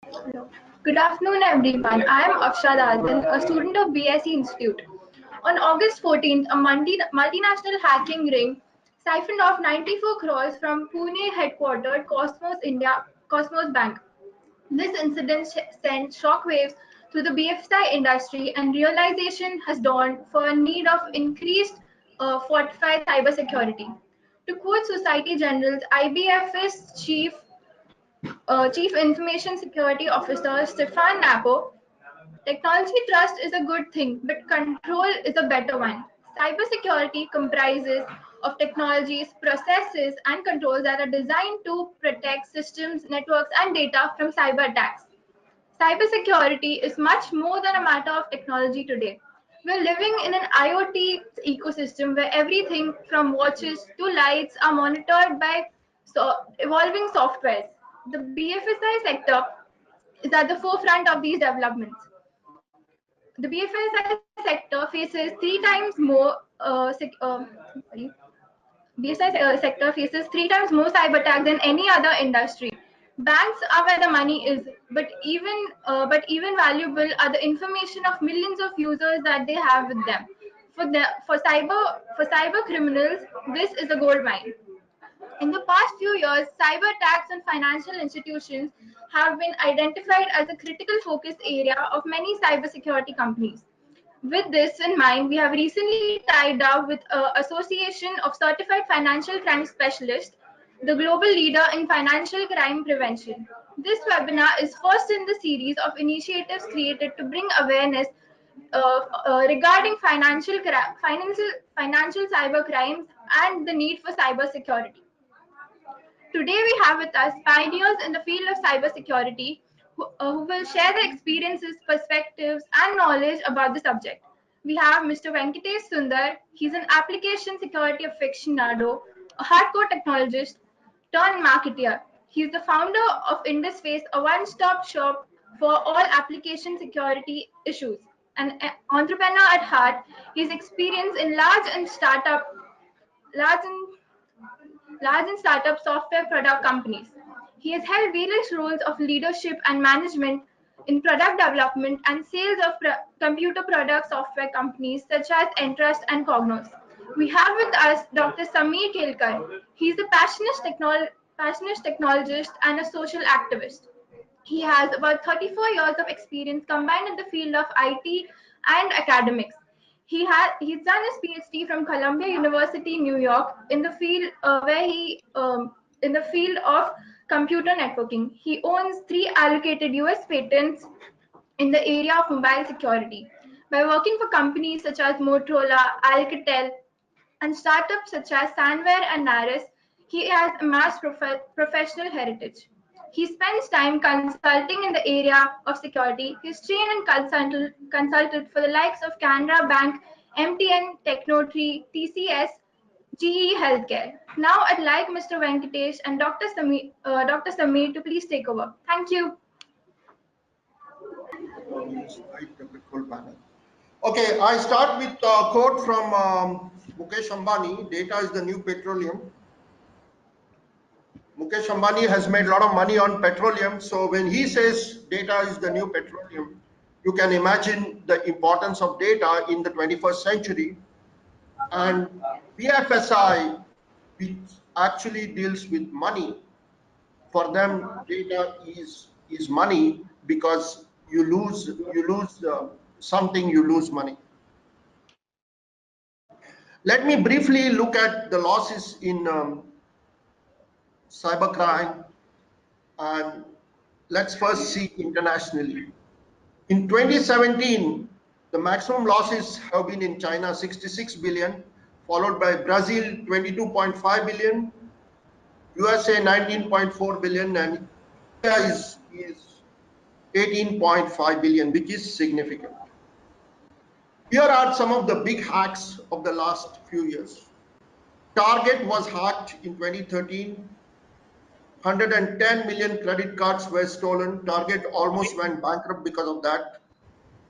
Hello. Good afternoon, everyone. I am Afshad Alvin, a student of BSE Institute. On August 14th, a multinational hacking ring siphoned off 94 crores from Pune headquartered Cosmos Bank. This incident sent shockwaves through the BFSI industry, and realization has dawned for a need of increased fortified cybersecurity. To quote Society General's IBFS Chief Information Security Officer Stefan Napo, technology trust is a good thing, but control is a better one. Cybersecurity comprises of technologies, processes, and controls that are designed to protect systems, networks, and data from cyber attacks. Cybersecurity is much more than a matter of technology today. We're living in an IoT ecosystem where everything from watches to lights are monitored by evolving softwares. The BFSI sector is at the forefront of these developments. The BFSI sector faces three times more sector faces three times more cyber attacks than any other industry. Banks are where the money is, but even valuable are the information of millions of users that they have with them. For cyber criminals, this is a gold mine. In the past few years, cyber attacks on financial institutions have been identified as a critical focus area of many cybersecurity companies. With this in mind, we have recently tied up with the Association of Certified Financial Crime Specialists, the global leader in financial crime prevention. This webinar is first in the series of initiatives created to bring awareness regarding financial cyber crimes and the need for cybersecurity. Today we have with us pioneers in the field of cybersecurity who will share their experiences, perspectives, and knowledge about the subject. We have Mr. Venkatesh Sundar. He's an application security aficionado, a hardcore technologist turned marketeer. He's the founder of Indusface, a one-stop shop for all application security issues. An entrepreneur at heart, his experience in large and startup software product companies. He has held various roles of leadership and management in product development and sales of computer product software companies such as Entrust and Cognos. We have with us Dr. Samir Kelekar. He is a passionate technologist and a social activist. He has about 34 years of experience combined in the field of IT and academics. He's done his PhD from Columbia University, New York, in the field where he in the field of computer networking. He owns three allocated U.S. patents in the area of mobile security. By working for companies such as Motorola, Alcatel, and startups such as Sanware and Naris, he has amassed professional heritage. He spends time consulting in the area of security. He's trained and consulted for the likes of Canara Bank, MTN, Teknotrends, TCS, GE Healthcare. Now I'd like Mr. Venkatesh and Dr. Samir to please take over. Thank you. Okay, I start with a quote from Mukesh Ambani, data is the new petroleum. Mukesh Ambani has made a lot of money on petroleum. So when he says data is the new petroleum, you can imagine the importance of data in the 21st century. And BFSI, which actually deals with money, for them data is money, because you lose something, you lose money. Let me briefly look at the losses in cybercrime, and let's first see internationally. In 2017, the maximum losses have been in China 66 billion, followed by Brazil 22.5 billion, USA 19.4 billion, and India is 18.5 billion, which is significant. Here are some of the big hacks of the last few years. Target was hacked in 2013. 110 million credit cards were stolen. Target almost went bankrupt because of that.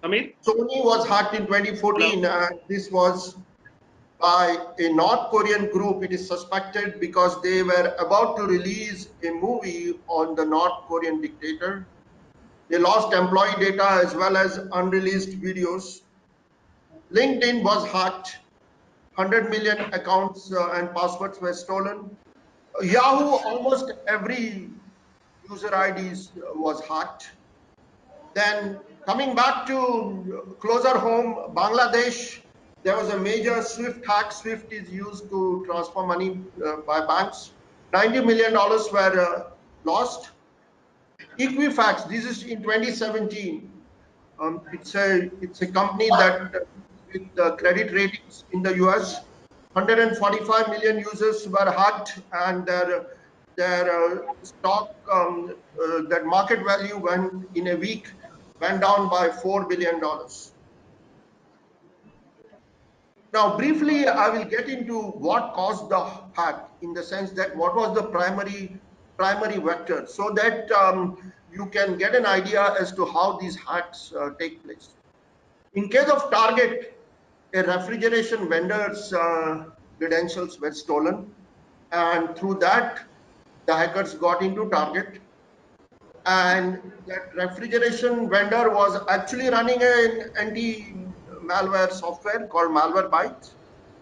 Samir? Sony was hacked in 2014, and this was by a North Korean group. It is suspected because they were about to release a movie on the North Korean dictator. They lost employee data as well as unreleased videos. LinkedIn was hacked. 100 million accounts and passwords were stolen. Yahoo, almost every user IDs was hacked. Then coming back to closer home, Bangladesh, there was a major SWIFT hack. SWIFT is used to transfer money by banks. $90 million were lost. Equifax, this is in 2017. It's a company that with credit ratings in the US. 145 million users were hacked, and their stock that market value went in a week went down by $4 billion. Now, briefly, I will get into what caused the hack, in the sense that what was the primary vector, so that you can get an idea as to how these hacks take place. In case of Target, a refrigeration vendor's credentials were stolen, and through that, the hackers got into Target. And that refrigeration vendor was actually running an anti-malware software called Malwarebytes.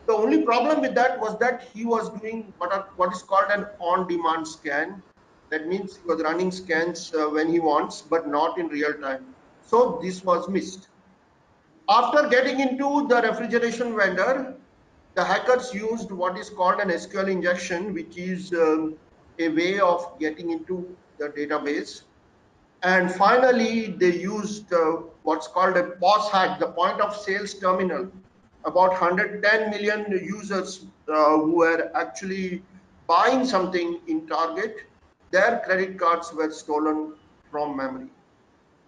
The only problem with that was that he was doing what is called an on-demand scan. That means he was running scans when he wants, but not in real time. So this was missed. After getting into the refrigeration vendor, the hackers used what is called an SQL injection, which is a way of getting into the database. And finally, they used what's called a POS hack, the point of sales terminal. About 110 million users who were actually buying something in Target, their credit cards were stolen from memory.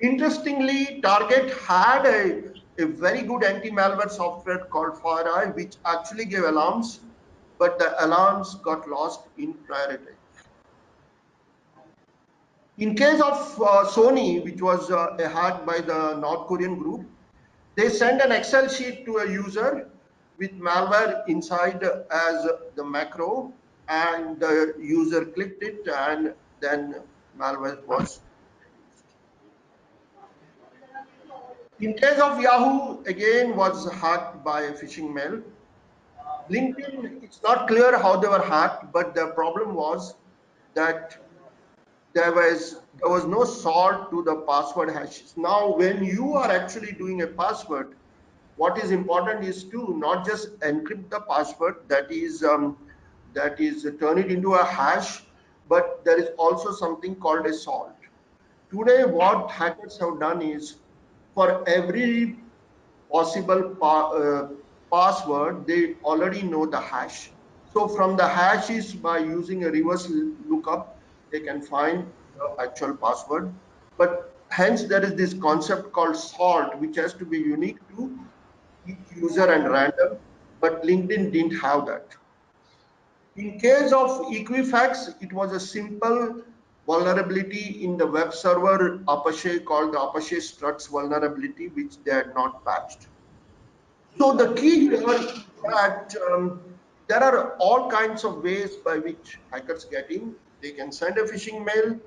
Interestingly, Target had a very good anti-malware software called FireEye, which actually gave alarms, but the alarms got lost in prior attack. In case of Sony, which was a hack by the North Korean group, they sent an Excel sheet to a user with malware inside as the macro, and the user clicked it, and then malware was introduced. In case of Yahoo, again was hacked by a phishing mail. LinkedIn, it's not clear how they were hacked, but the problem was that there was no salt to the password hashes. Now, when you are actually doing a password, what is important is to not just encrypt the password, that is turn it into a hash, but there is also something called a salt. Today, what hackers have done is, for every possible password, they already know the hash. So from the hashes, by using a reverse lookup, they can find the actual password. But hence there is this concept called salt, which has to be unique to each user and random, but LinkedIn didn't have that. In case of Equifax, it was a simple vulnerability in the web server Apache called the Apache struts vulnerability, which they had not patched. So the key here is that there are all kinds of ways by which hackers get in. They can send a phishing mail.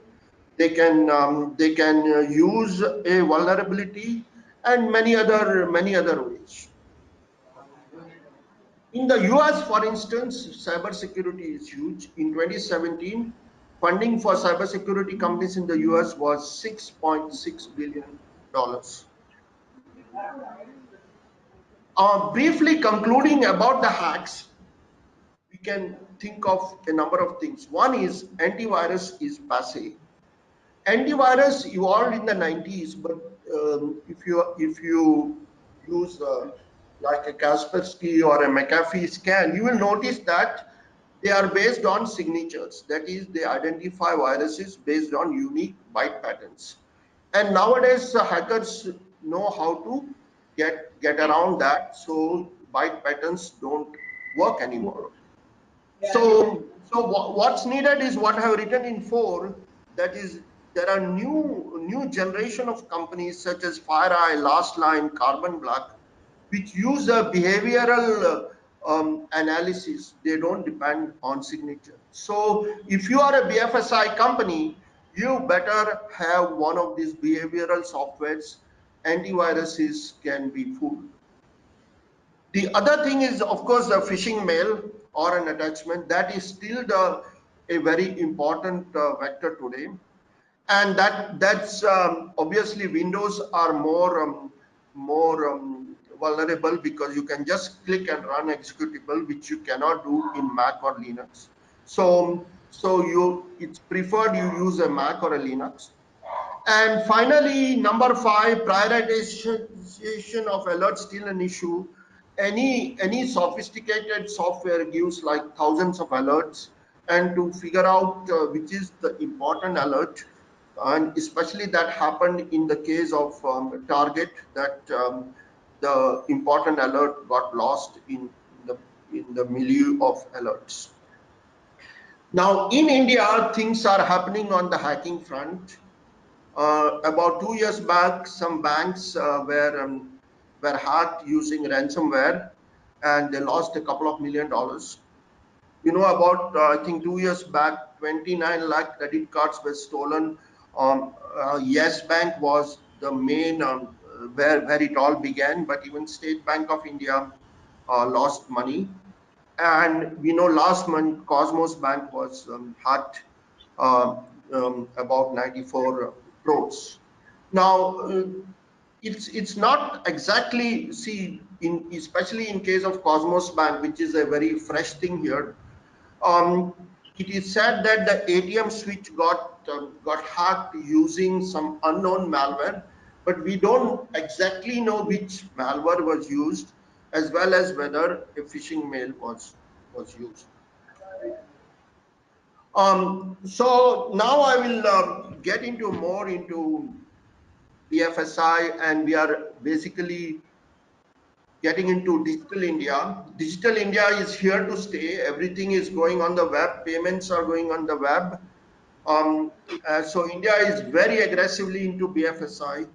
They can use a vulnerability, and many other ways. In the US, for instance, cybersecurity is huge. In 2017, funding for cybersecurity companies in the US was $6.6 billion. Briefly concluding about the hacks, we can think of a number of things. One is antivirus is passe. Antivirus evolved in the 90s, but if you use like a Kaspersky or a McAfee scan, you will notice that they are based on signatures. That is, they identify viruses based on unique byte patterns. And nowadays, hackers know how to get around that, so byte patterns don't work anymore. So what's needed is what I have written in 4. That is, there are new generation of companies such as FireEye, Lastline, Carbon Black, which use a behavioral analysis. They don't depend on signature. So if you are a BFSI company, you better have one of these behavioral softwares. Antiviruses can be fooled. The other thing is, of course, the phishing mail or an attachment. That is still a very important vector today, and that's obviously Windows are more vulnerable because you can just click and run executable, which you cannot do in Mac or Linux. So it's preferred you use a Mac or a Linux. And finally, number 5, prioritization of alerts still an issue. Any sophisticated software gives like thousands of alerts, and to figure out which is the important alert, and especially that happened in the case of Target, that the important alert got lost the in the milieu of alerts. Now in India, things are happening on the hacking front. About 2 years back, some banks were hacked using ransomware, and they lost a couple of $1 million. You know, about I think 2 years back, 29 lakh credit cards were stolen. Yes Bank was the main where it all began, but even State Bank of India lost money. And we know last month Cosmos Bank was hacked, about 94 crores. Now, it's not exactly, see, especially in case of Cosmos Bank, which is a very fresh thing here. It is said that the ATM switch got hacked using some unknown malware, but we don't exactly know which malware was used, as well as whether a phishing mail was used. So now I will get into more into BFSI, and we are basically getting into digital India. Digital India is here to stay. Everything is going on the web. Payments are going on the web. So India is very aggressively into BFSI,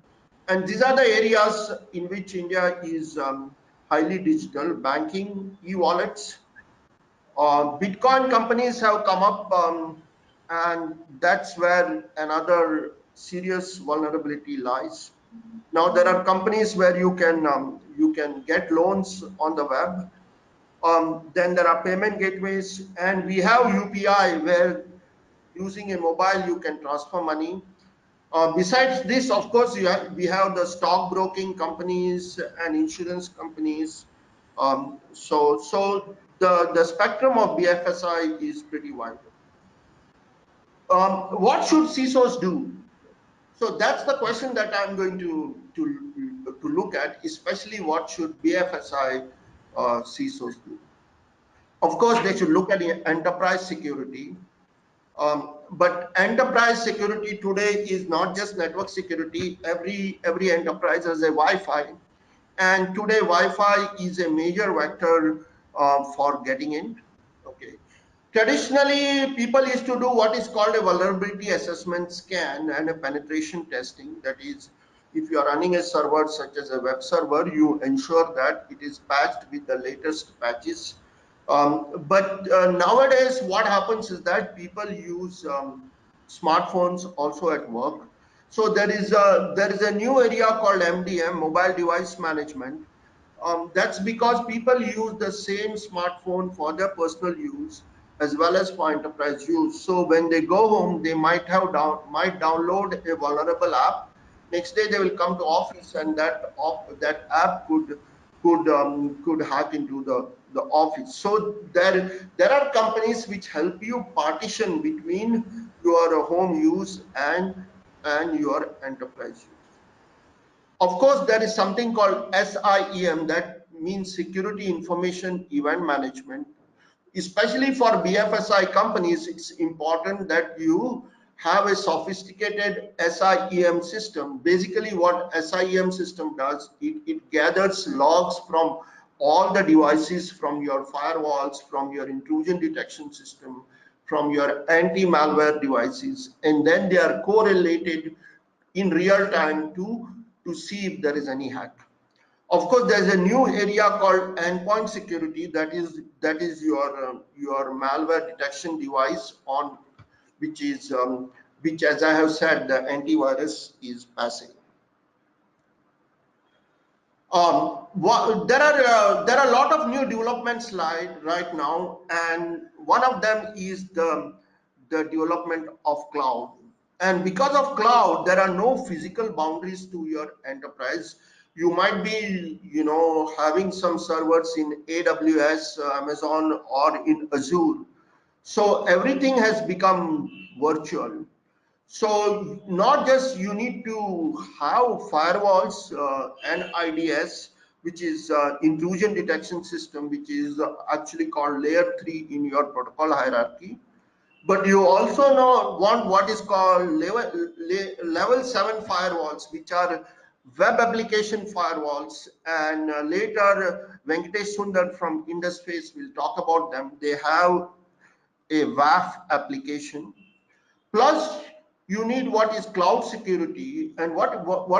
and these are the areas in which India is highly digital: banking, e-wallets. Bitcoin companies have come up, and that's where another serious vulnerability lies. Now there are companies where you can get loans on the web. Then there are payment gateways, and we have UPI where using a mobile you can transfer money. Besides this, of course, we have the stockbroking companies and insurance companies. So the spectrum of BFSI is pretty wide. What should CISOs do? So that's the question that I'm going to look at, especially what should BFSI CISOs do. Of course, they should look at the enterprise security. But enterprise security today is not just network security. Every enterprise has a Wi-Fi, and today Wi-Fi is a major vector for getting in. Okay. Traditionally, people used to do what is called a vulnerability assessment scan and a penetration testing. That is, if you are running a server such as a web server, you ensure that it is patched with the latest patches. But nowadays, what happens is that people use smartphones also at work. So there is a new area called MDM, mobile device management. That's because people use the same smartphone for their personal use as well as for enterprise use. So when they go home, they might download a vulnerable app. Next day they will come to office, and that app could hack into the office. So there are companies which help you partition between your home use and your enterprise use. Of course, there is something called SIEM, that means Security Information Event Management. Especially for BFSI companies, it's important that you have a sophisticated SIEM system. Basically, what SIEM system does, it gathers logs from all the devices, from your firewalls, from your intrusion detection system, from your anti-malware devices, and then they are correlated in real time to see if there is any hack. Of course, there's a new area called endpoint security. That is your malware detection device on which is which, as I have said, the antivirus is passing. There are a lot of new developments right now, and one of them is the development of cloud. And because of cloud, there are no physical boundaries to your enterprise. You might be, having some servers in AWS, Amazon, or in Azure. So everything has become virtual. So not just you need to have firewalls and IDS, which is intrusion detection system, which is actually called layer 3 in your protocol hierarchy, but you also want what is called level 7 firewalls, which are web application firewalls, and later Venkatesh Sundar from Indusface will talk about them. They have a WAF application. Plus, you need what is cloud security. And what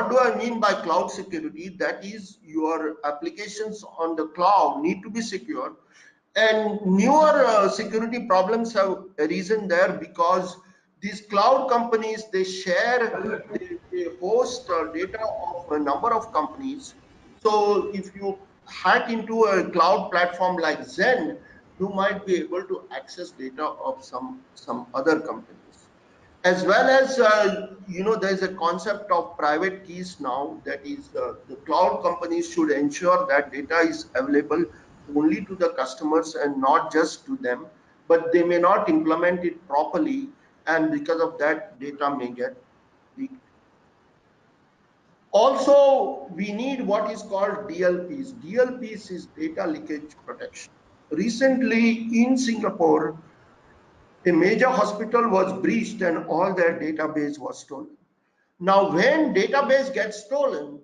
do I mean by cloud security? That is, your applications on the cloud need to be secure. And newer security problems have arisen there because these cloud companies, they host data of a number of companies. So if you hack into a cloud platform like Zen, you might be able to access data of some other companies. As well as there's a concept of private keys now. That is, the cloud companies should ensure that data is available only to the customers and not just to them, but they may not implement it properly, and because of that, data may get leaked. Also, we need what is called DLPs. DLPs is data leakage protection. Recently in Singapore, a major hospital was breached and all their database was stolen. Now, when database gets stolen,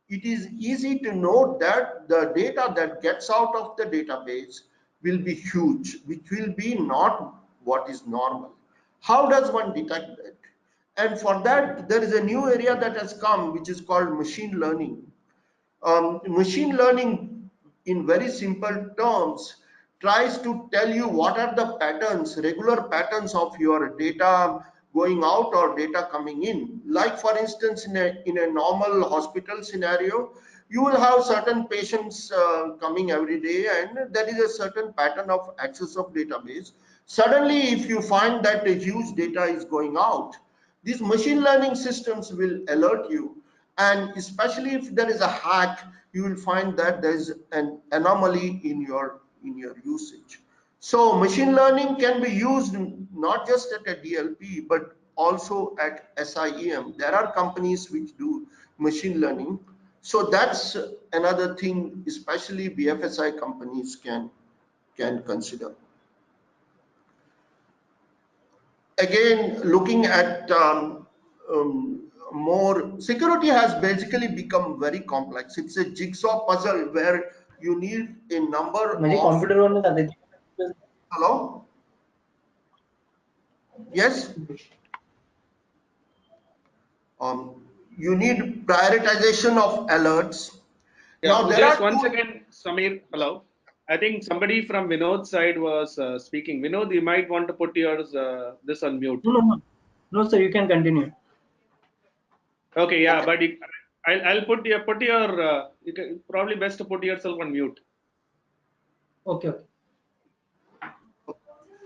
it is easy to note that the data that gets out of the database will be huge, which will be not what is normal. How does one detect that? And for that, there is a new area that has come, which is called machine learning. Machine learning, in very simple terms, tries to tell you what are the patterns, regular patterns of your data going out or data coming in. Like, for instance, in a normal hospital scenario, you will have certain patients coming every day, and there is a certain pattern of access of database. Suddenly, if you find that a huge data is going out, these machine learning systems will alert you, and especially if there is a hack, you will find that there is an anomaly in your usage. So machine learning can be used not just at a DLP but also at SIEM. There are companies which do machine learning, so that's another thing especially BFSI companies can consider. Again, looking at more, security has basically become very complex. It's a jigsaw puzzle where you need a number of. Hello? Yes? You need prioritization of alerts. Yeah, Now, there just are one two. second, Samir. Hello. I think somebody from Vinod's side was speaking. Vinod, you might want to put yours this on mute. No, sir. You can continue. Okay, yeah, Okay. but I'll put your you can, probably best to put yourself on mute. Okay.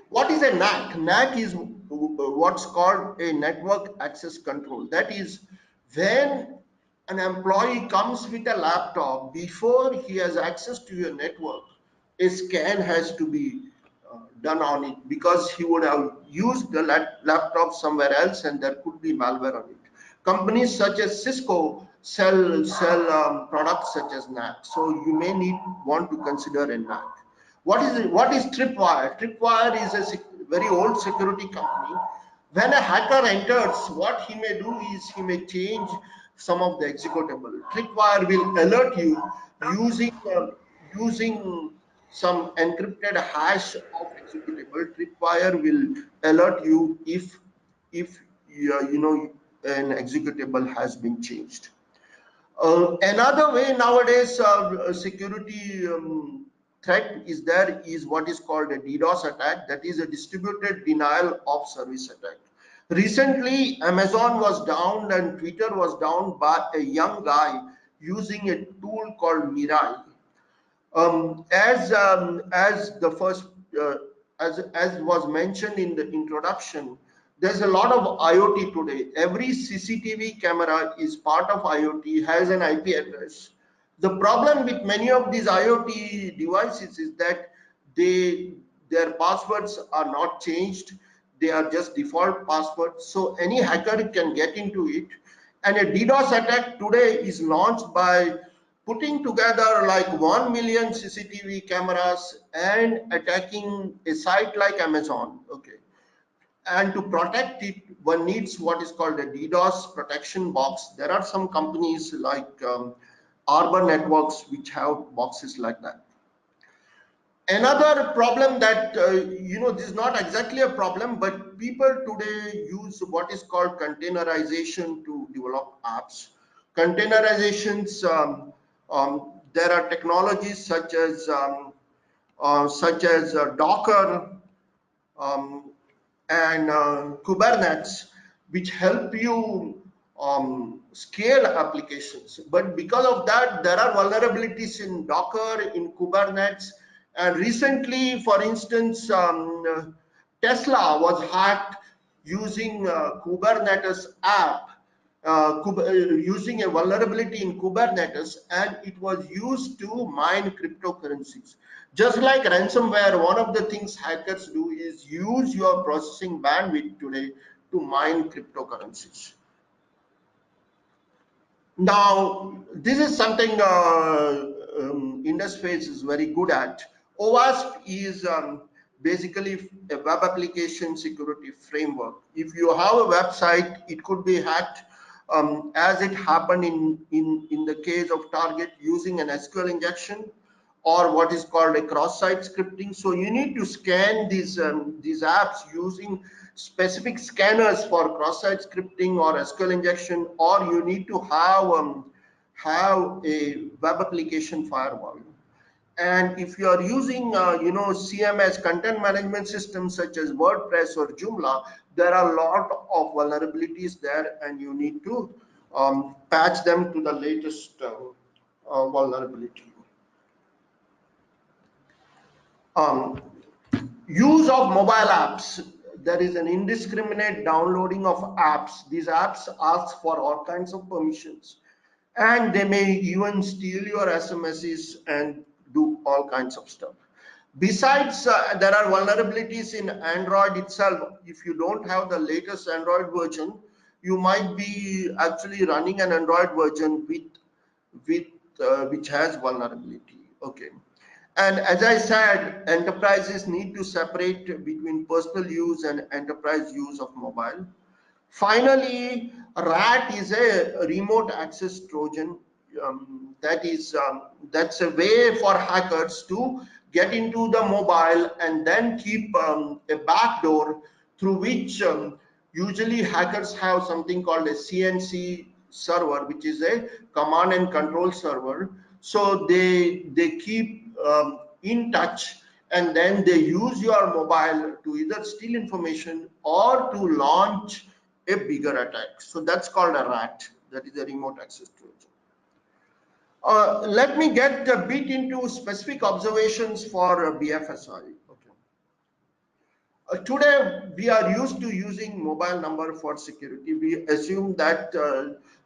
What is a NAC? NAC is what's called a network access control. That is, when an employee comes with a laptop, before he has access to your network, a scan has to be done on it, because he would have used the laptop somewhere else and there could be malware on it. Companies such as Cisco sell products such as NAC, so you may want to consider a NAC. What is Tripwire? Tripwire is a very old security company. When a hacker enters, what he may do is he may change some of the executable. Tripwire will alert you using some encrypted hash of executable. Tripwire will alert you if an executable has been changed. Another way nowadays security threat is what is called a DDoS attack. That is a distributed denial of service attack. Recently, Amazon was down and Twitter was down by a young guy using a tool called Mirai. As the first uh, as was mentioned in the introduction, there's a lot of IoT today. Every CCTV camera is part of IoT, has an IP address. The problem with many of these IoT devices is that their passwords are not changed. They are just default passwords, so any hacker can get into it. And a DDoS attack today is launched by putting together like 1 million CCTV cameras and attacking a site like Amazon. Okay, and to protect it, one needs what is called a DDoS protection box. There are some companies like Arbor Networks which have boxes like that. Another problem that this is not exactly a problem, but people today use what is called containerization to develop apps. Containerizations, there are technologies such as Docker, um, and Kubernetes, which help you scale applications. But because of that, there are vulnerabilities in Docker, in Kubernetes, and recently, for instance, Tesla was hacked using Kubernetes app, using a vulnerability in Kubernetes, and it was used to mine cryptocurrencies. Just like ransomware, one of the things hackers do is use your processing bandwidth today to mine cryptocurrencies. Now, this is something Indusface is very good at. OWASP is basically a web application security framework. If you have a website, it could be hacked, as it happened in the case of Target, using an SQL injection or what is called a cross-site scripting. So you need to scan these apps using specific scanners for cross-site scripting or SQL injection, or you need to have a web application firewall. And if you are using CMS, content management systems such as WordPress or Joomla, there are a lot of vulnerabilities there, and you need to patch them to the latest vulnerability. Use of mobile apps. There is an indiscriminate downloading of apps. These apps ask for all kinds of permissions, and they may even steal your SMSs and do all kinds of stuff. Besides, there are vulnerabilities in Android itself. If you don't have the latest Android version, you might be actually running an Android version with which has vulnerability. Okay. And as I said, enterprises need to separate between personal use and enterprise use of mobile. Finally, RAT is a remote access Trojan. That's a way for hackers to get into the mobile and then keep a backdoor through which usually hackers have something called a CNC server, which is a command and control server. So they keep in touch, and then they use your mobile to either steal information or to launch a bigger attack. So that's called a RAT, that is a remote access Trojan. Let me get a bit into specific observations for BFSI. Okay. Today, we are used to using mobile number for security. We assume that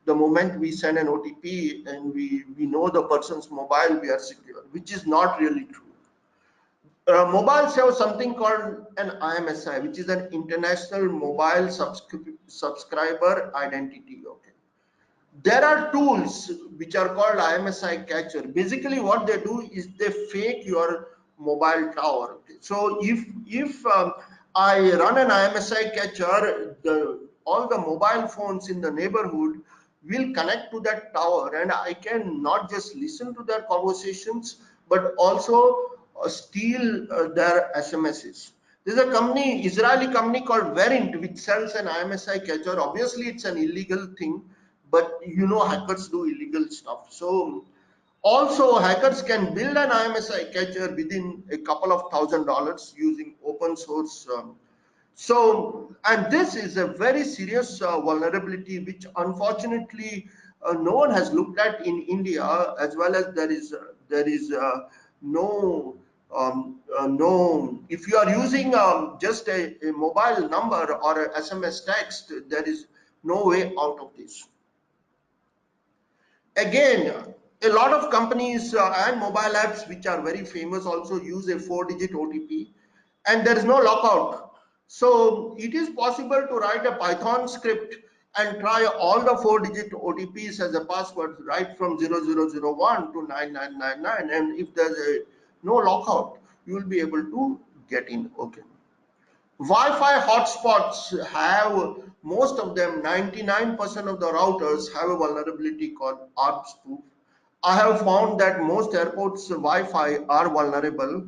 the moment we send an OTP and we know the person's mobile, we are secure, which is not really true. Mobiles have something called an IMSI, which is an International Mobile Subscriber Identity. Okay. There are tools which are called IMSI catcher. Basically, what they do is they fake your mobile tower. Okay. So if I run an IMSI catcher, all the mobile phones in the neighborhood will connect to that tower, and I can not just listen to their conversations, but also steal their SMSs. There's a company, Israeli company called Verint, which sells an IMSI catcher. Obviously, it's an illegal thing, but hackers do illegal stuff. So also hackers can build an IMSI catcher within a couple of $1,000 using open source So, and this is a very serious vulnerability, which unfortunately no one has looked at in India, as well as there is no no. If you are using just a mobile number or a SMS text, there is no way out of this. Again, a lot of companies and mobile apps which are very famous also use a 4-digit OTP, and there is no lockout. So it is possible to write a Python script and try all the 4-digit OTPs as a password right from 0001 to 9999, and if there's no lockout, you will be able to get in. Okay. Wi-Fi hotspots have, most of them, 99% of the routers have a vulnerability called ARP spoof. I have found that most airports Wi-Fi are vulnerable,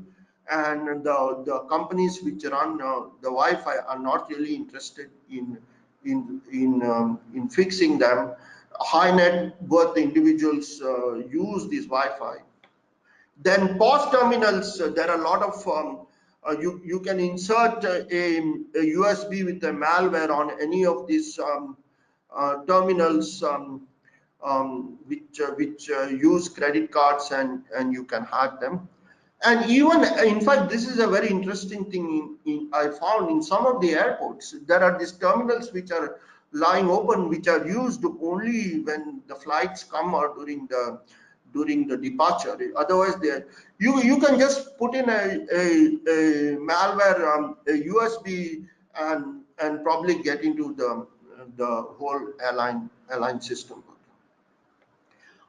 and the companies which run the Wi-Fi are not really interested in fixing them. High net worth individuals use this Wi-Fi. Then POS terminals, there are a lot of you can insert a USB with a malware on any of these terminals which use credit cards, and you can hack them. And even, in fact, this is a very interesting thing I found in some of the airports. There are these terminals which are lying open, which are used only when the flights come or during the departure. Otherwise, you can just put in a malware, a USB, and probably get into the whole airline system.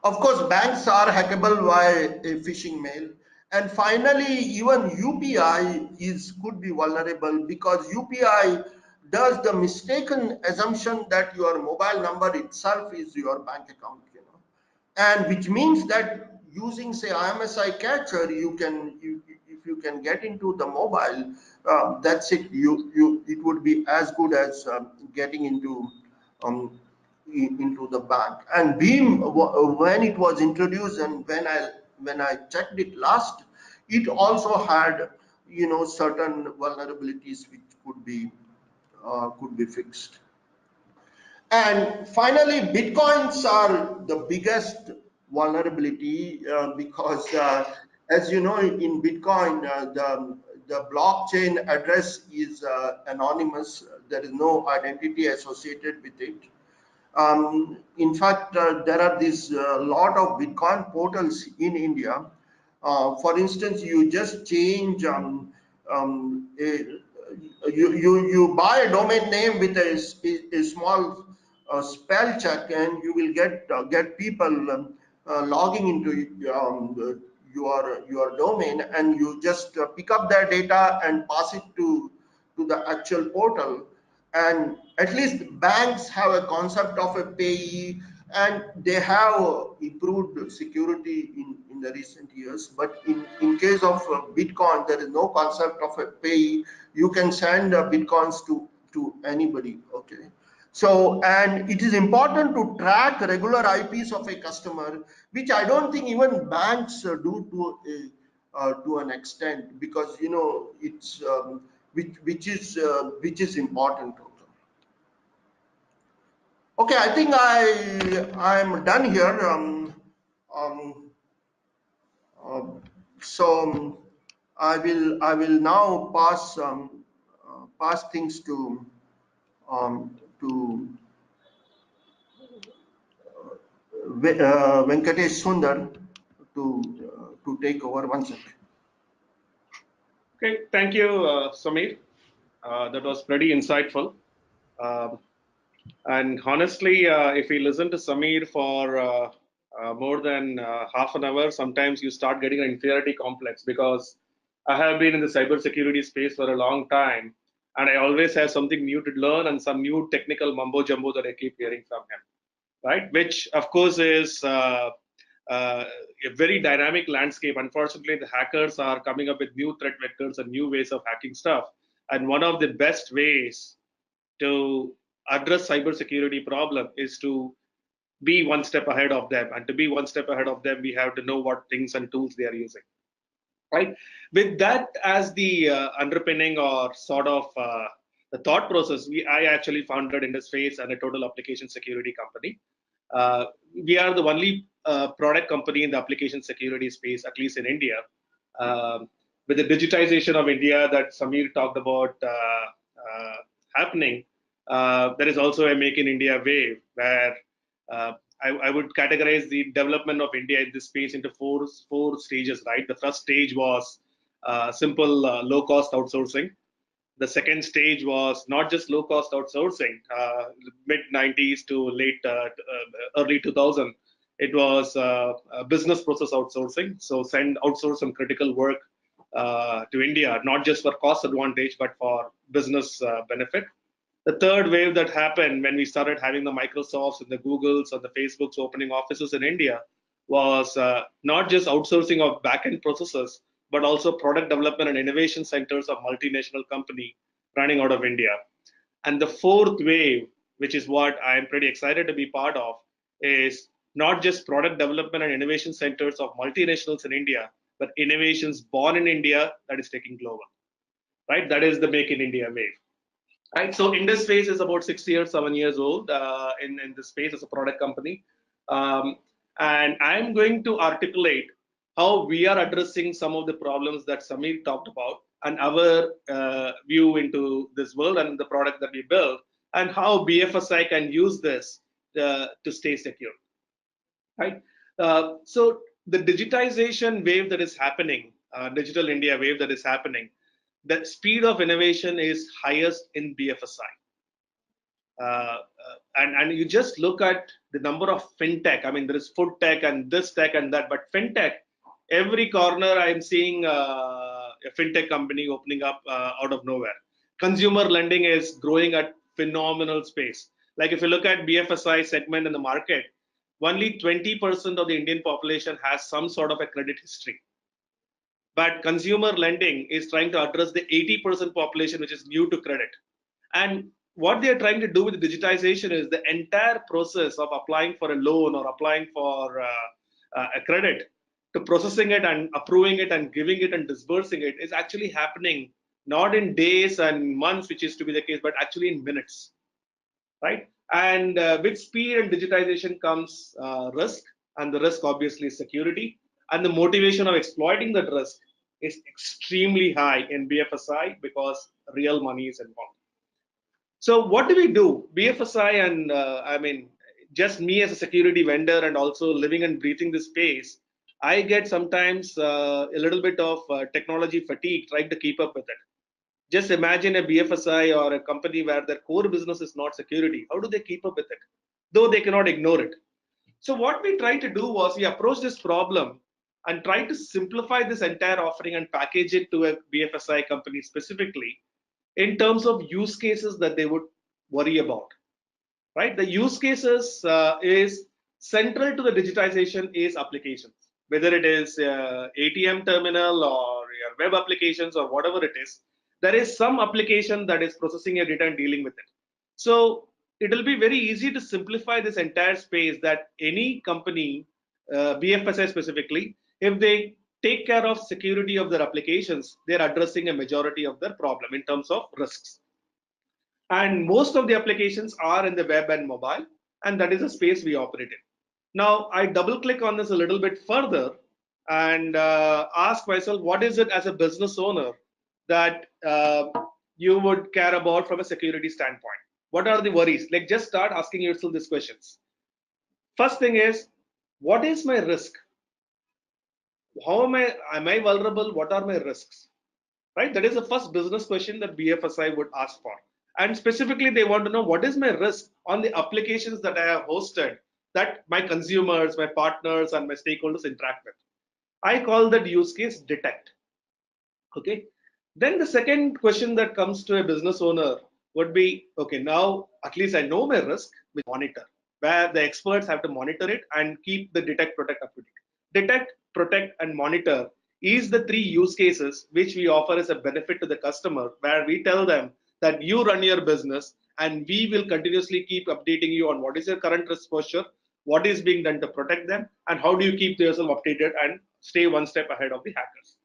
Of course, banks are hackable via a phishing mail. And finally, even UPI could be vulnerable, because UPI does the mistaken assumption that your mobile number itself is your bank account, and which means that using, say, IMSI catcher, if you can get into the mobile, that's it. It would be as good as getting um, into the bank. And Beam, when it was introduced, and when I checked it last, it also had certain vulnerabilities which could be fixed. And finally, bitcoins are the biggest vulnerability, because as you know, in Bitcoin, the blockchain address is anonymous. There is no identity associated with it. In fact, there are these lot of Bitcoin portals in India. For instance, you just change you buy a domain name with a small spell check, and you will get people logging into your domain, and you just pick up their data and pass it to the actual portal. And at least banks have a concept of a payee, and they have improved security in the recent years. But in case of Bitcoin, there is no concept of a payee. You can send Bitcoins to anybody. Okay. So, and it is important to track regular IPs of a customer, which I don't think even banks do to an extent, because it's which is important. Okay, I think I'm done here. Um, so I will now pass things to Venkatesh Sundar to take over. One second. Okay, thank you, Samir. That was pretty insightful. And honestly, if we listen to Samir for more than half an hour, sometimes you start getting an inferiority complex, because I have been in the cybersecurity space for a long time, and I always have something new to learn and some new technical mumbo jumbo that I keep hearing from him, right? Which, of course, is a very dynamic landscape. Unfortunately, the hackers are coming up with new threat vectors and new ways of hacking stuff. And one of the best ways to address cybersecurity problem is to be one step ahead of them. And to be one step ahead of them, we have to know what things and tools they are using, right? With that as the underpinning, or sort of the thought process, I actually founded Indusface and a total application security company. We are the only product company in the application security space, at least in India. With the digitization of India that Samir talked about happening, there is also a Make in India wave where I would categorize the development of India in this space into four stages, right? The first stage was simple low-cost outsourcing. The second stage was not just low-cost outsourcing, mid-90s to late early 2000. It was business process outsourcing. So outsource some critical work to India, not just for cost advantage, but for business benefit. The third wave that happened when we started having the Microsofts and the Googles and the Facebooks opening offices in India was not just outsourcing of back-end processes, but also product development and innovation centers of multinational company running out of India. And the fourth wave, which is what I'm pretty excited to be part of, is not just product development and innovation centers of multinationals in India, but innovations born in India that is taking global, right? That is the Make in India wave. Right, so Indusface is about 6 years, 7 years old in this space as a product company. And I'm going to articulate how we are addressing some of the problems that Samir talked about and our view into this world and the product that we build and how BFSI can use this to stay secure. Right. So the digitization wave that is happening, digital India wave that is happening, the speed of innovation is highest in BFSI. And you just look at the number of fintech. I mean, there is food tech and this tech and that, but fintech, every corner I'm seeing a fintech company opening up out of nowhere. Consumer lending is growing at phenomenal pace. Like if you look at BFSI segment in the market, only 20% of the Indian population has some sort of a credit history. But consumer lending is trying to address the 80% population which is new to credit. And what they are trying to do with digitization is the entire process of applying for a loan or applying for a credit to processing it and approving it and giving it and disbursing it is actually happening not in days and months, which is to be the case, but actually in minutes, right? And with speed and digitization comes risk, and the risk obviously is security. And the motivation of exploiting that risk is extremely high in BFSI because real money is involved. So what do we do? BFSI and I mean, just me as a security vendor and also living and breathing this space, I get sometimes a little bit of technology fatigue trying to keep up with it. Just imagine a BFSI or a company where their core business is not security. How do they keep up with it? Though they cannot ignore it. So what we tried to do was we approached this problem and try to simplify this entire offering and package it to a BFSI company specifically in terms of use cases that they would worry about, right? The use cases is central to the digitization is applications, whether it is ATM terminal or your web applications or whatever it is, there is some application that is processing your data and dealing with it. So it will be very easy to simplify this entire space that any company, BFSI specifically, if they take care of security of their applications, they're addressing a majority of their problem in terms of risks. And most of the applications are in the web and mobile, and that is the space we operate in. Now, I double click on this a little bit further and ask myself, what is it as a business owner that you would care about from a security standpoint? What are the worries? Like, just start asking yourself these questions. First thing is, what is my risk? How am I vulnerable? What are my risks? Right? That is the first business question that BFSI would ask for. And specifically, they want to know what is my risk on the applications that I have hosted that my consumers, my partners, and my stakeholders interact with. I call that use case detect. Okay. Then the second question that comes to a business owner would be, okay, now at least I know my risk, with monitor, where the experts have to monitor it and keep the detect, protect up to date. Detect, protect, and monitor is the three use cases which we offer as a benefit to the customer, where we tell them that you run your business and we will continuously keep updating you on what is your current risk posture, what is being done to protect them, and how do you keep yourself updated and stay one step ahead of the hackers.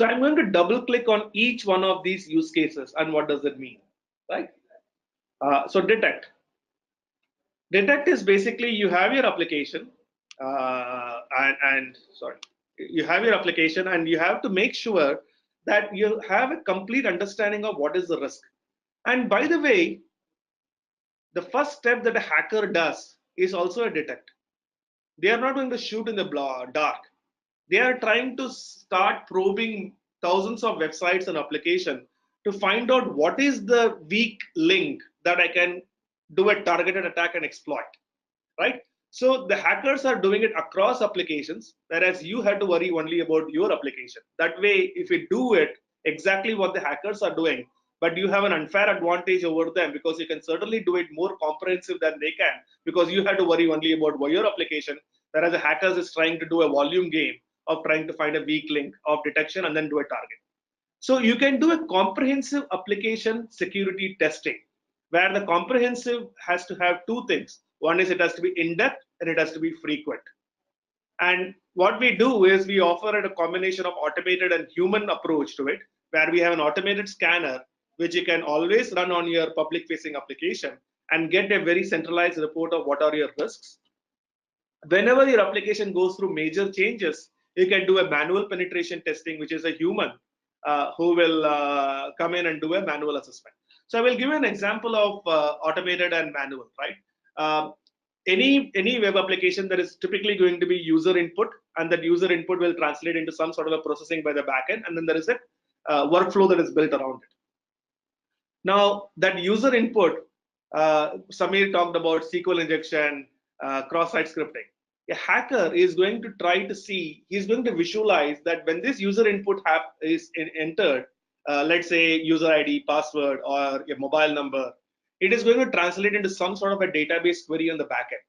So I'm going to double click on each one of these use cases and what does it mean, right? So detect. Detect is basically you have your application and sorry, you have your application and you have to make sure that you have a complete understanding of what is the risk. And by the way, the first step that a hacker does is also a detect. They are not going to shoot in the dark. They are trying to start probing thousands of websites and applications to find out what is the weak link that I can do a targeted attack and exploit, right? So the hackers are doing it across applications, whereas you have to worry only about your application. That way, if you do it exactly what the hackers are doing, but you have an unfair advantage over them because you can certainly do it more comprehensive than they can because you have to worry only about your application, whereas the hackers is trying to do a volume game of trying to find a weak link of detection and then do a target. So you can do a comprehensive application security testing where the comprehensive has to have two things. One is it has to be in-depth and it has to be frequent. And what we do is we offer a combination of automated and human approach to it, where we have an automated scanner, which you can always run on your public facing application and get a very centralized report of what are your risks. Whenever your application goes through major changes, you can do a manual penetration testing, which is a human who will come in and do a manual assessment. So I will give you an example of automated and manual, right? Any web application that is typically going to be user input, and that user input will translate into some sort of a processing by the backend, and then there is a workflow that is built around it. Now that user input, Samir talked about SQL injection, cross-site scripting. A hacker is going to try to see, he's going to visualize that when this user input is entered, let's say user ID, password, or a mobile number, it is going to translate into some sort of a database query on the backend.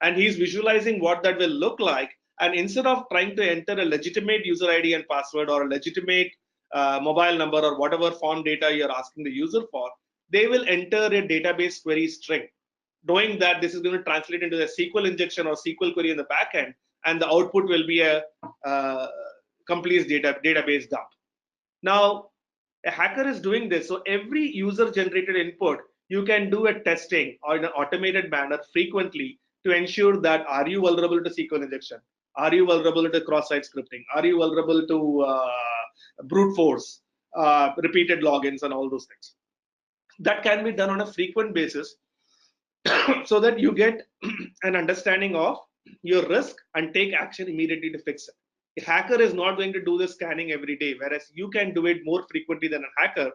And he's visualizing what that will look like. And instead of trying to enter a legitimate user ID and password or a legitimate mobile number or whatever form data you're asking the user for, they will enter a database query string, knowing that this is going to translate into a SQL injection or SQL query in the backend, and the output will be a complete database dump. Now, a hacker is doing this. So every user-generated input, you can do a testing or in an automated manner frequently to ensure that are you vulnerable to SQL injection? Are you vulnerable to cross-site scripting? Are you vulnerable to brute force, repeated logins, and all those things? That can be done on a frequent basis so that you get an understanding of your risk and take action immediately to fix it. A hacker is not going to do the scanning every day, whereas you can do it more frequently than a hacker,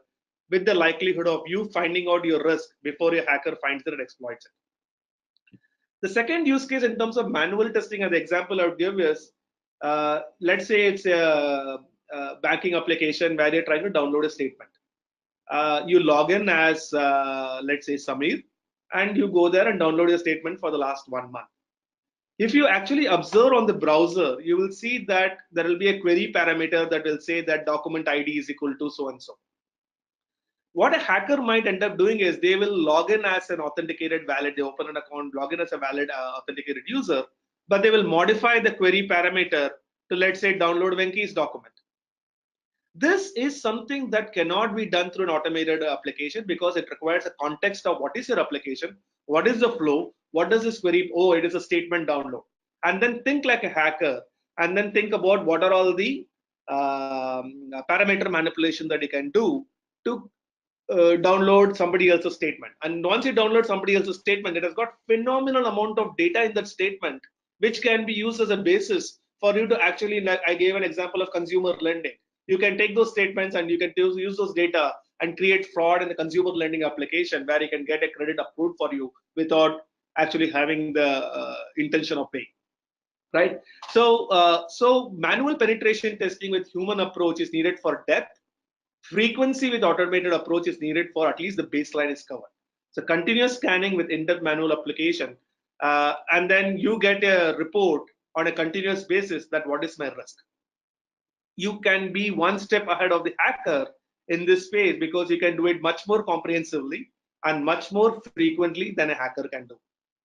with the likelihood of you finding out your risk before a hacker finds it and exploits it. The second use case in terms of manual testing, as the example I would give is, let's say it's a banking application where you're trying to download a statement. You log in as, let's say, Samir, and you go there and download your statement for the last 1 month. If you actually observe on the browser, you will see that there will be a query parameter that will say that document ID is equal to so and so. What a hacker might end up doing is they will log in as an authenticated valid, they open an account, log in as a valid authenticated user, but they will modify the query parameter to, let's say, download Venki's document. This is something that cannot be done through an automated application because it requires a context of what is your application, what is the flow, what does this query, oh, it is a statement download. And then think like a hacker and then think about what are all the parameter manipulation that you can do to download somebody else's statement. And once you download somebody else's statement, it has got phenomenal amount of data in that statement, which can be used as a basis for you to actually, like I gave an example of consumer lending. You can take those statements and you can use those data and create fraud in the consumer lending application where you can get a credit approved for you without actually having the intention of paying, right? So manual penetration testing with human approach is needed for depth. Frequency with automated approach is needed for at least the baseline is covered. So continuous scanning with in-depth manual application, and then you get a report on a continuous basis that what is my risk. You can be one step ahead of the hacker in this space because you can do it much more comprehensively and much more frequently than a hacker can do,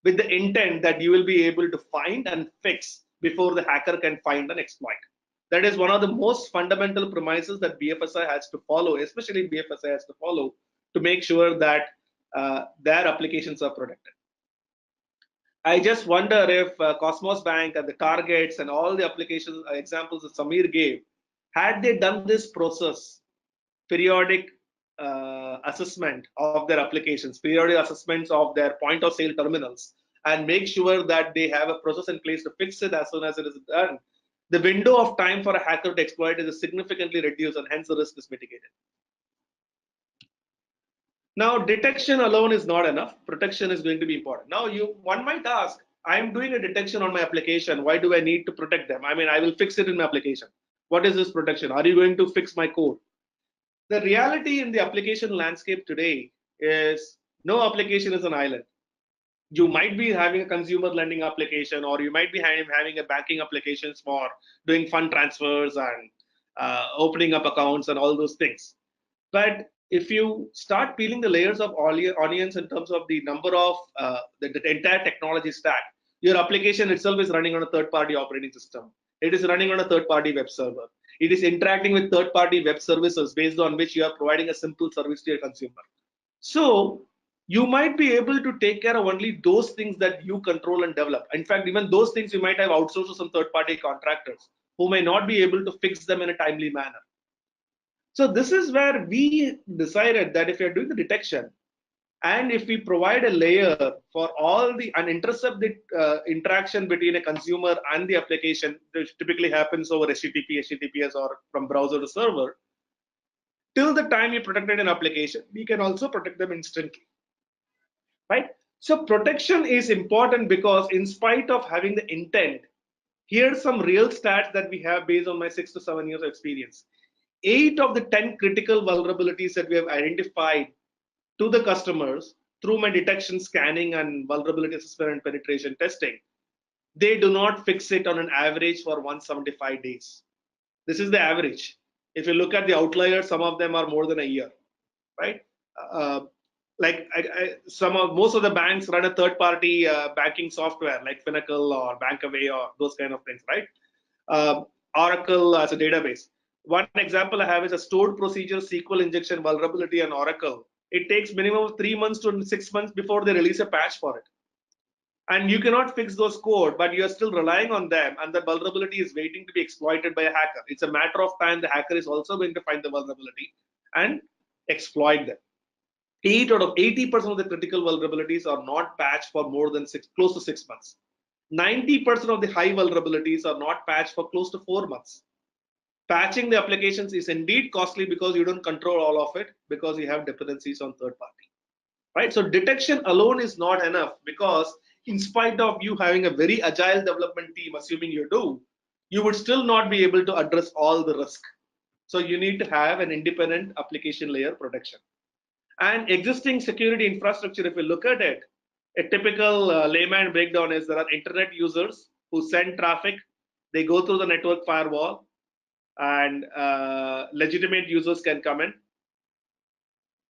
with the intent that you will be able to find and fix before the hacker can find and exploit. That is one of the most fundamental premises that BFSI has to follow, especially BFSI has to follow to make sure that their applications are protected. I just wonder if Cosmos Bank and the targets and all the application examples that Samir gave, had they done this process, periodic assessment of their applications, periodic assessments of their point of sale terminals, and make sure that they have a process in place to fix it as soon as it is done, the window of time for a hacker to exploit is significantly reduced, and hence the risk is mitigated. Now, detection alone is not enough. Protection is going to be important. Now, one might ask, I am doing a detection on my application. Why do I need to protect them? I mean, I will fix it in my application. What is this protection? Are you going to fix my code? The reality in the application landscape today is no application is an island. You might be having a consumer lending application, or you might be having a banking applications for doing fund transfers and opening up accounts and all those things. But if you start peeling the layers of onions in terms of the number of the entire technology stack, your application itself is running on a third-party operating system. It is running on a third-party web server. It is interacting with third-party web services based on which you are providing a simple service to your consumer. So you might be able to take care of only those things that you control and develop. In fact, even those things you might have outsourced to some third-party contractors who may not be able to fix them in a timely manner. So this is where we decided that if you're doing the detection, and if we provide a layer for all the and intercept the interaction between a consumer and the application, which typically happens over HTTPS, or from browser to server, till the time you protected an application, we can also protect them instantly, right? So protection is important because in spite of having the intent, here's some real stats that we have based on my 6 to 7 years of experience. 8 of the 10 critical vulnerabilities that we have identified to the customers through my detection, scanning, and vulnerability assessment and penetration testing, they do not fix it on an average for 175 days. This is the average. If you look at the outliers, some of them are more than a year, right? Most of the banks run a third-party banking software like Finacle or Bankaway or those kind of things, right? Oracle as a database. One example I have is a stored procedure SQL injection vulnerability on Oracle. It takes minimum of 3 months to 6 months before they release a patch for it. And you cannot fix those code, but you are still relying on them, and the vulnerability is waiting to be exploited by a hacker. It's a matter of time. The hacker is also going to find the vulnerability and exploit them. 8 out of 80% of the critical vulnerabilities are not patched for more than close to 6 months. 90% of the high vulnerabilities are not patched for close to 4 months. Patching the applications is indeed costly because you don't control all of it, because you have dependencies on third party, right? So detection alone is not enough, because in spite of you having a very agile development team, assuming you do, you would still not be able to address all the risk. So you need to have an independent application layer protection. And existing security infrastructure, if you look at it, a typical layman breakdown is there are internet users who send traffic, they go through the network firewall, and legitimate users can come in,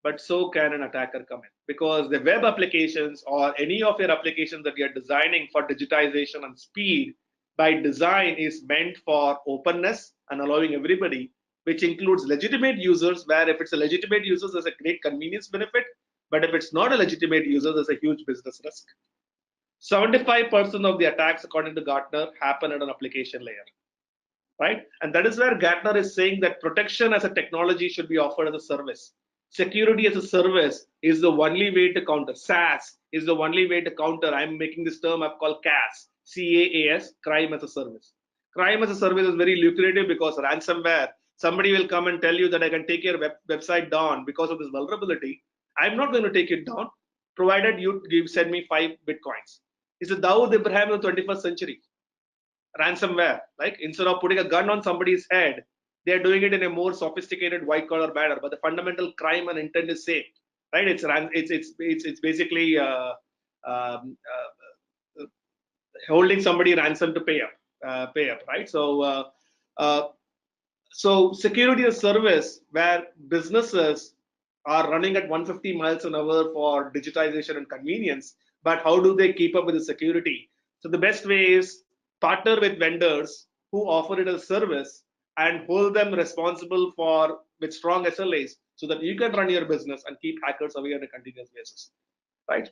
but so can an attacker come in, because the web applications or any of your applications that you're designing for digitization and speed by design is meant for openness and allowing everybody, which includes legitimate users, where if it's a legitimate user, there's a great convenience benefit, but if it's not a legitimate user, there's a huge business risk. 75% of the attacks, according to Gartner, happen at an application layer, right? And that is where Gartner is saying that protection as a technology should be offered as a service. Security as a service is the only way to counter. SaaS is the only way to counter. I'm making this term I've called CAS, C-A-A-S, crime as a service. Crime as a service is very lucrative because ransomware, somebody will come and tell you that I can take your website down because of this vulnerability. I'm not going to take it down, provided you send me 5 bitcoins. It's the Dawood Ibrahim of the 21st century. Ransomware, like instead of putting a gun on somebody's head, they're doing it in a more sophisticated white collar manner, but the fundamental crime and intent is same, right? It's basically holding somebody ransom to pay up, right? So security as a service, where businesses are running at 150 miles an hour for digitization and convenience, but how do they keep up with the security? So the best way is partner with vendors who offer it as a service, and hold them responsible for with strong SLAs so that you can run your business and keep hackers away on a continuous basis, right?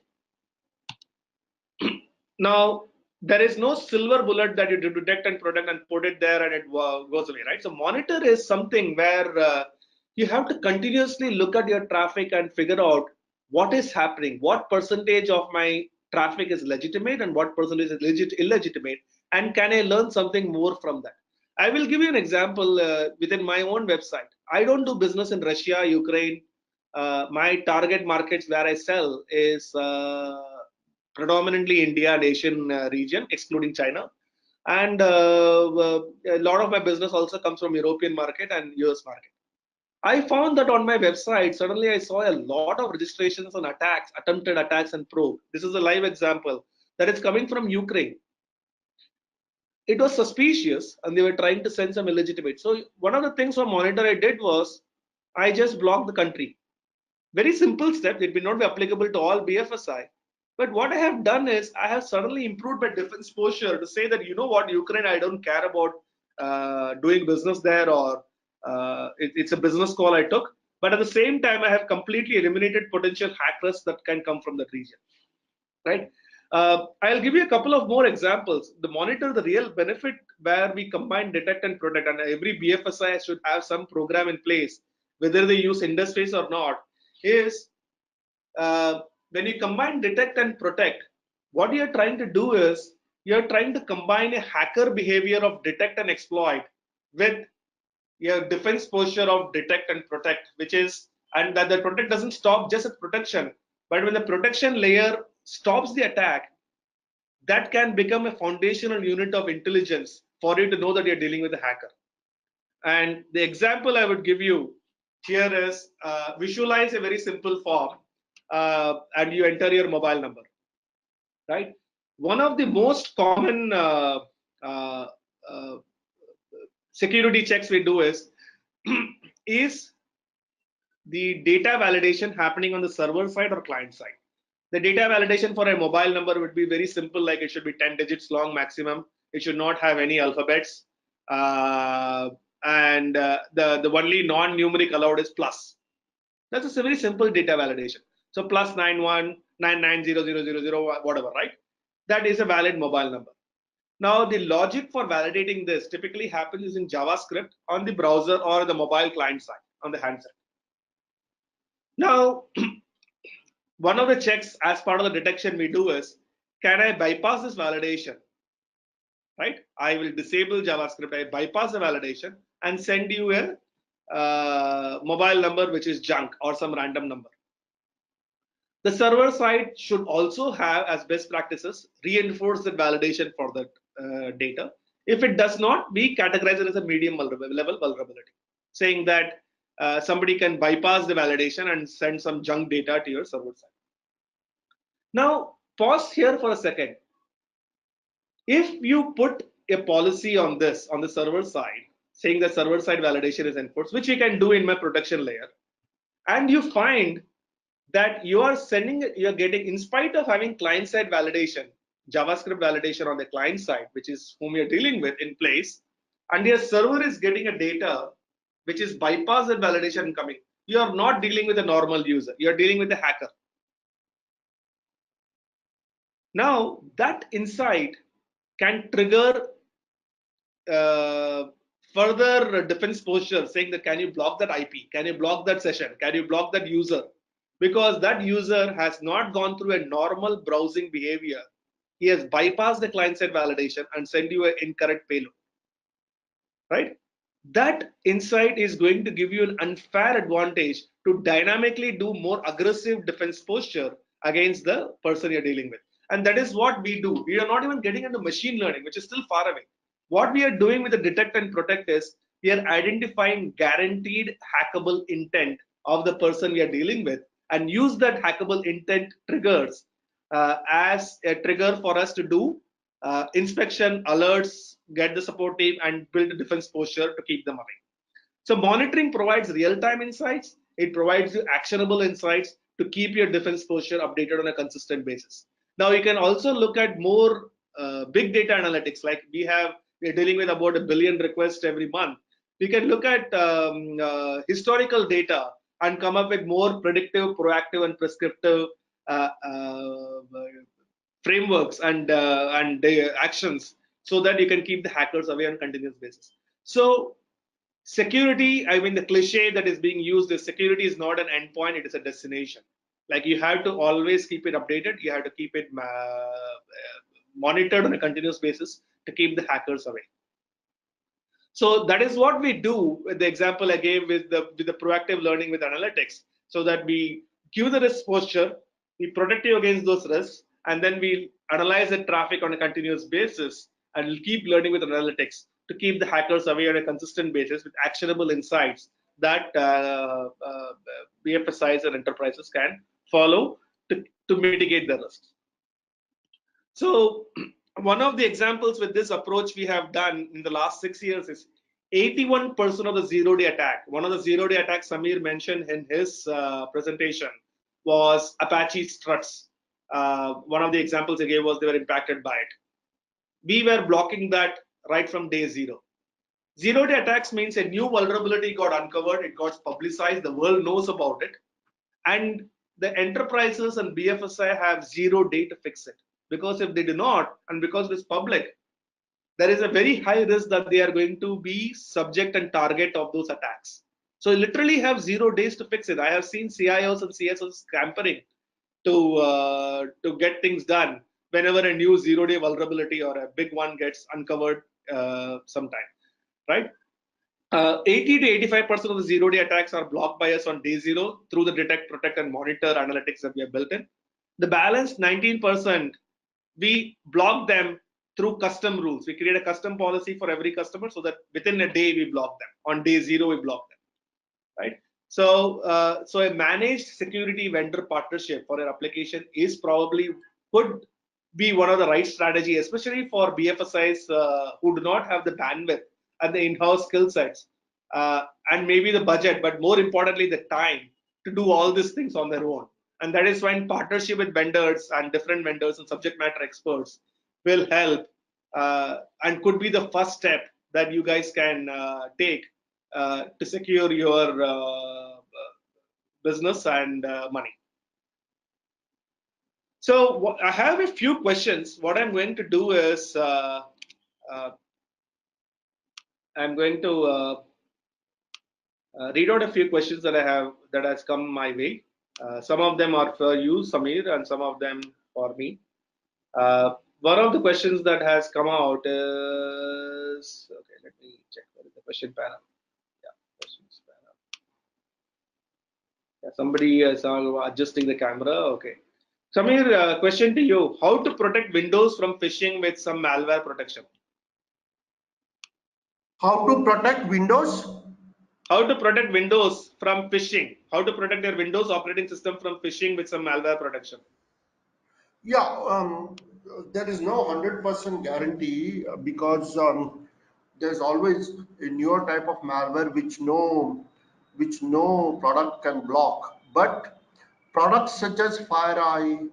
Now, there is no silver bullet that you detect and protect and put it there and it goes away, right? So monitor is something where you have to continuously look at your traffic and figure out what is happening, what percentage of my traffic is legitimate and what percentage is illegitimate, and can I learn something more from that. I will give you an example within my own website. I don't do business in Russia, Ukraine. My target markets where I sell is predominantly India and Asian region, excluding China. And a lot of my business also comes from European market and US market. I found that on my website, suddenly I saw a lot of registrations on attacks, attempted attacks and probe. This is a live example that is coming from Ukraine. It was suspicious and they were trying to send some illegitimate. So one of the things for monitor I did was I just blocked the country. Very simple step. It may not be applicable to all BFSI. But what I have done is I have suddenly improved my defense posture to say that, you know what, Ukraine, I don't care about doing business there, or it's a business call I took. But at the same time, I have completely eliminated potential hackers that can come from that region, right? I'll give you a couple of more examples. The monitor, the real benefit where we combine detect and protect, and every BFSI should have some program in place, whether they use Indusface or not, is when you combine detect and protect, what you're trying to do is you're trying to combine a hacker behavior of detect and exploit with your defense posture of detect and protect, which is, and that the protect doesn't stop just at protection, but when the protection layer stops the attack, that can become a foundational unit of intelligence for you to know that you're dealing with a hacker. And the example I would give you here is visualize a very simple form and you enter your mobile number, right? One of the most common uh, security checks we do is the data validation happening on the server side or client side. The data validation for a mobile number would be very simple, like it should be 10 digits long maximum. It should not have any alphabets. And the only non-numeric allowed is plus. That's a very simple data validation. So plus 91990000, whatever, right? That is a valid mobile number. Now the logic for validating this typically happens using JavaScript on the browser or the mobile client side on the handset. Now, one of the checks as part of the detection we do is, can I bypass this validation? Right? I will disable JavaScript, I bypass the validation and send you a mobile number which is junk or some random number. The server side should also have, as best practices, reinforce the validation for that data. If it does not, we categorize it as a medium level vulnerability, saying that somebody can bypass the validation and send some junk data to your server side. Now, pause here for a second. If you put a policy on this, on the server side, saying that server side validation is enforced, which you can do in my protection layer, and you find that you are getting, in spite of having client side validation, JavaScript validation on the client side, which is whom you're dealing with in place, and your server is getting a data which is bypass that validation coming, you are not dealing with a normal user, you're dealing with a hacker. Now, that insight can trigger further defense posture, saying that can you block that IP, can you block that session, can you block that user, because that user has not gone through a normal browsing behavior. He has bypassed the client-side validation and sent you an incorrect payload, right? That insight is going to give you an unfair advantage to dynamically do more aggressive defense posture against the person you're dealing with. And that is what we do. We are not even getting into machine learning, which is still far away. What we are doing with the detect and protect is we are identifying guaranteed hackable intent of the person we are dealing with and use that hackable intent triggers as a trigger for us to do inspection, alerts, get the support team, and build a defense posture to keep them away. So monitoring provides real-time insights. It provides you actionable insights to keep your defense posture updated on a consistent basis. Now you can also look at more big data analytics. Like we're dealing with about 1 billion requests every month. We can look at historical data and come up with more predictive, proactive, and prescriptive frameworks and actions, so that you can keep the hackers away on continuous basis. So security, I mean, the cliche that is being used is security is not an endpoint, it is a destination. Like, you have to always keep it updated, you have to keep it monitored on a continuous basis to keep the hackers away. So that is what we do with the example I gave with the proactive learning with analytics, so that we give the risk posture, we protect you against those risks, and then we analyze the traffic on a continuous basis, and we'll keep learning with analytics to keep the hackers away on a consistent basis with actionable insights that BFSIs and enterprises can follow to mitigate the risks. So one of the examples with this approach we have done in the last 6 years is 81% of the zero-day attack. One of the zero-day attacks Samir mentioned in his presentation was Apache struts. One of the examples he gave was they were impacted by it. We were blocking that right from day zero. Zero-day attacks means a new vulnerability got uncovered, it got publicized, the world knows about it, and the enterprises and BFSI have 0 day to fix it. Because if they do not, and because it is public, there is a very high risk that they are going to be subject and target of those attacks. So you literally have 0 days to fix it. I have seen CIOs and CSOs scampering to get things done whenever a new 0 day vulnerability or a big one gets uncovered sometime, right? 80 to 85% of the 0 day attacks are blocked by us on day 0 through the detect, protect, and monitor analytics that we have built in. The balance 19%, we block them through custom rules. We create a custom policy for every customer so that within a day we block them. On day 0 we block them, right? So, so a managed security vendor partnership for an application is probably could be one of the right strategy, especially for BFSIs who do not have the bandwidth and the in-house skill sets and maybe the budget, but more importantly the time to do all these things on their own. And that is when partnership with vendors and different vendors and subject matter experts will help and could be the first step that you guys can take to secure your business and money. So I have a few questions. What I'm going to do is I'm going to read out a few questions that I have that has come my way. Some of them are for you, Samir, and some of them for me. One of the questions that has come out is, okay, let me check what is the question panel. Yeah, questions panel. Yeah, somebody is adjusting the camera. Okay. Samir, question to you. How to protect Windows from phishing with some malware protection? How to protect Windows? How to protect Windows from phishing? How to protect your Windows operating system from phishing with some malware protection? Yeah, there is no 100% guarantee because there's always a newer type of malware which no product can block. But products such as FireEye,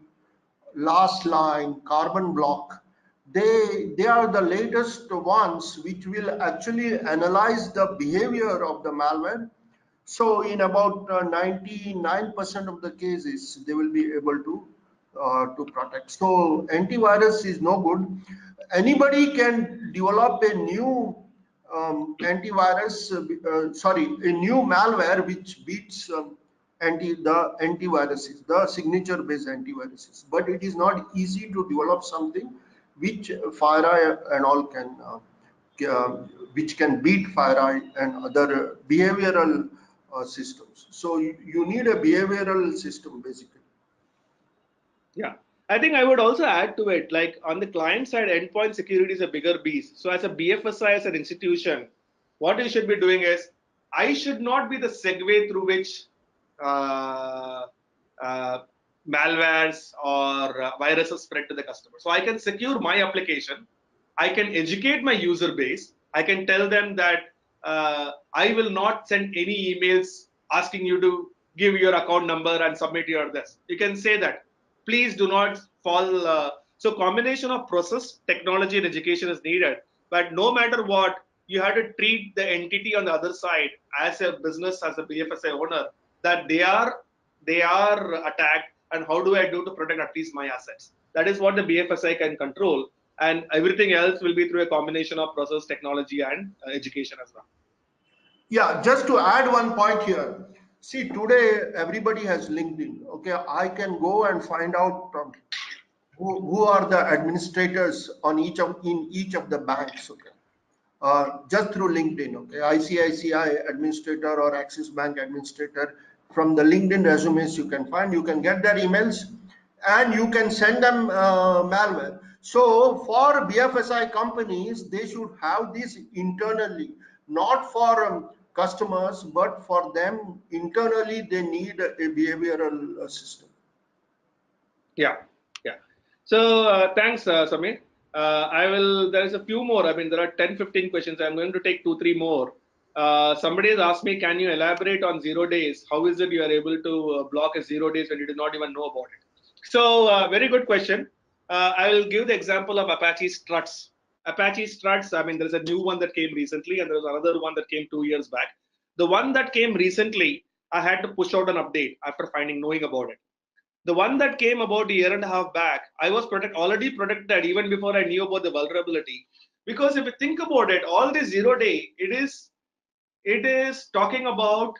Last Line, Carbon Block, they are the latest ones which will actually analyze the behavior of the malware. So in about 99% of the cases, they will be able to protect. So antivirus is no good. Anybody can develop a new antivirus, a new malware which beats the antiviruses, the signature-based antiviruses. But it is not easy to develop something which FireEye and all can, which can beat FireEye and other behavioral systems. So you need a behavioral system basically. Yeah, I think I would also add to it, like on the client side, endpoint security is a bigger beast. So as a BFSI, as an institution, what you should be doing is, I should not be the segue through which uh, malwares or viruses spread to the customer. So I can secure my application, I can educate my user base, I can tell them that I will not send any emails asking you to give your account number and submit your this. You can say that please do not fall. So combination of process, technology, and education is needed. But no matter what, you have to treat the entity on the other side as a business, as a BFSI owner, that they are attacked, and how do I do to protect at least my assets? That is what the BFSI can control, and everything else will be through a combination of process, technology, and education as well. Yeah, just to add one point here. See, today everybody has LinkedIn. Okay, I can go and find out who are the administrators on in each of the banks. Okay, just through LinkedIn. Okay, ICICI administrator or Axis Bank administrator, from the LinkedIn resumes you can find. You can get their emails, and you can send them malware. So for BFSI companies, they should have this internally, not for customers, but for them internally. They need a behavioral system. Yeah, yeah. So thanks, Samir. There is a few more. I mean, there are 10, 15 questions. I'm going to take 2, 3 more. Somebody has asked me, can you elaborate on 0 days? How is it you are able to block a 0 days when you do not even know about it? So very good question. I will give the example of Apache struts. Apache struts, I mean, there's a new one that came recently, and there's another one that came 2 years back. The one that came recently, I had to push out an update after knowing about it. The one that came about a year and a half back, I was already protected even before I knew about the vulnerability. Because if you think about it, all this 0 day, it is talking about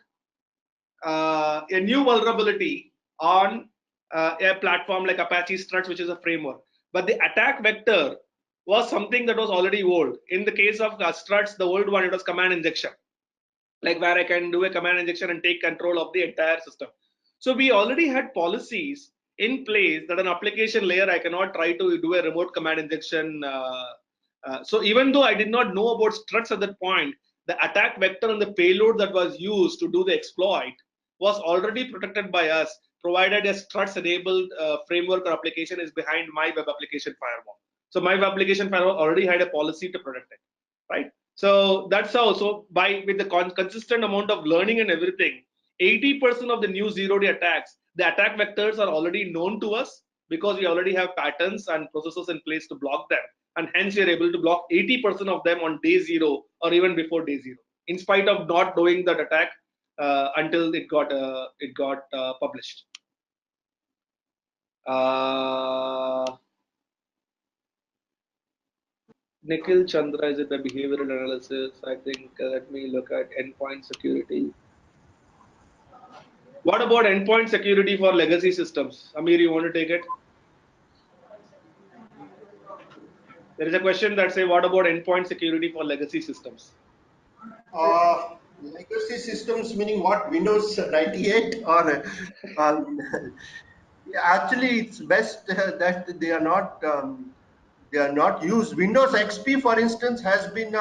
a new vulnerability on a platform like Apache Struts, which is a framework. But the attack vector was something that was already old. In the case of Struts, the old one, it was command injection, like where I can do a command injection and take control of the entire system. So we already had policies in place that an application layer, I cannot try to do a remote command injection. So even though I did not know about struts at that point, the attack vector and the payload that was used to do the exploit was already protected by us, provided a struts enabled framework or application is behind my web application firewall. So my web application firewall already had a policy to protect it, right? So that's how. So with the consistent amount of learning and everything, 80% of the new 0 day attacks, the attack vectors are already known to us because we already have patterns and processes in place to block them, and hence we are able to block 80% of them on day 0 or even before day 0, in spite of not doing that attack until it got published. Nikhil Chandra, is it the behavioral analysis? I think let me look at endpoint security. What about endpoint security for legacy systems? Amir, you want to take it? There is a question that says, what about endpoint security for legacy systems? Legacy systems meaning what? Windows 98 or actually it's best that they are not used. Windows XP, for instance, has been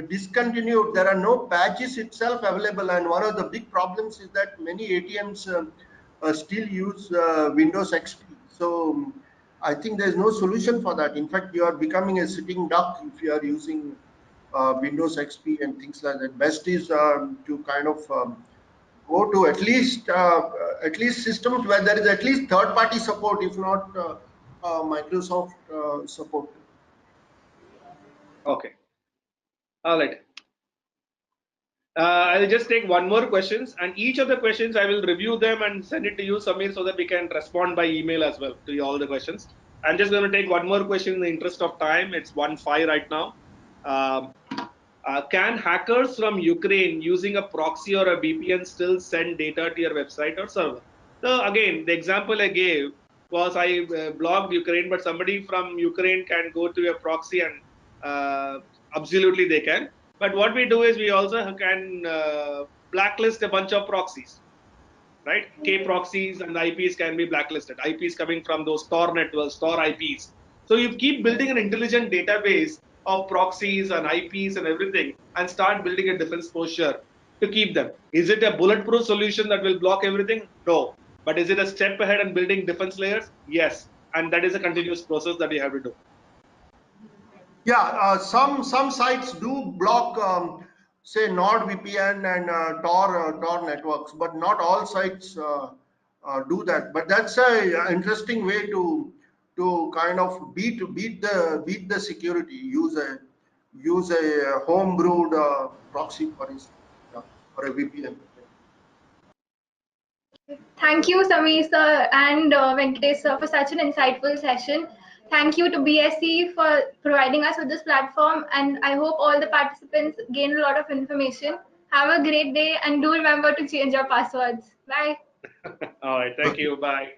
discontinued. There are no patches itself available, and one of the big problems is that many ATMs still use Windows XP. So I think there is no solution for that. In fact, you are becoming a sitting duck if you are using Windows XP and things like that. Best is to kind of go to at least systems where there is at least third-party support, if not Microsoft support. Okay. All right. I'll just take one more questions, and each of the questions I will review them and send it to you, Samir, so that we can respond by email as well to all the questions. I'm just going to take one more question in the interest of time. It's 1-5 right now. Can hackers from Ukraine using a proxy or a VPN still send data to your website or server? So again, the example I gave was I blocked Ukraine, but somebody from Ukraine can go to a proxy and absolutely they can. But what we do is we also can blacklist a bunch of proxies, right? K proxies and IPs can be blacklisted. IPs coming from those Tor networks, Tor IPs. So you keep building an intelligent database of proxies and IPs and everything, and start building a defense posture to keep them. Is it a bulletproof solution that will block everything? No. But is it a step ahead and building defense layers? Yes. And that is a continuous process that we have to do. Yeah, some sites do block, say NordVPN and Tor networks, but not all sites do that. But that's a interesting way to kind of beat the security. Use a use a home brewed proxy, for instance, yeah, or a VPN. Thank you, Samir sir and Venkatesh sir, for such an insightful session. Thank you to BSE for providing us with this platform, and I hope all the participants gain a lot of information. Have a great day, and do remember to change your passwords. Bye. All right. Thank you. Bye.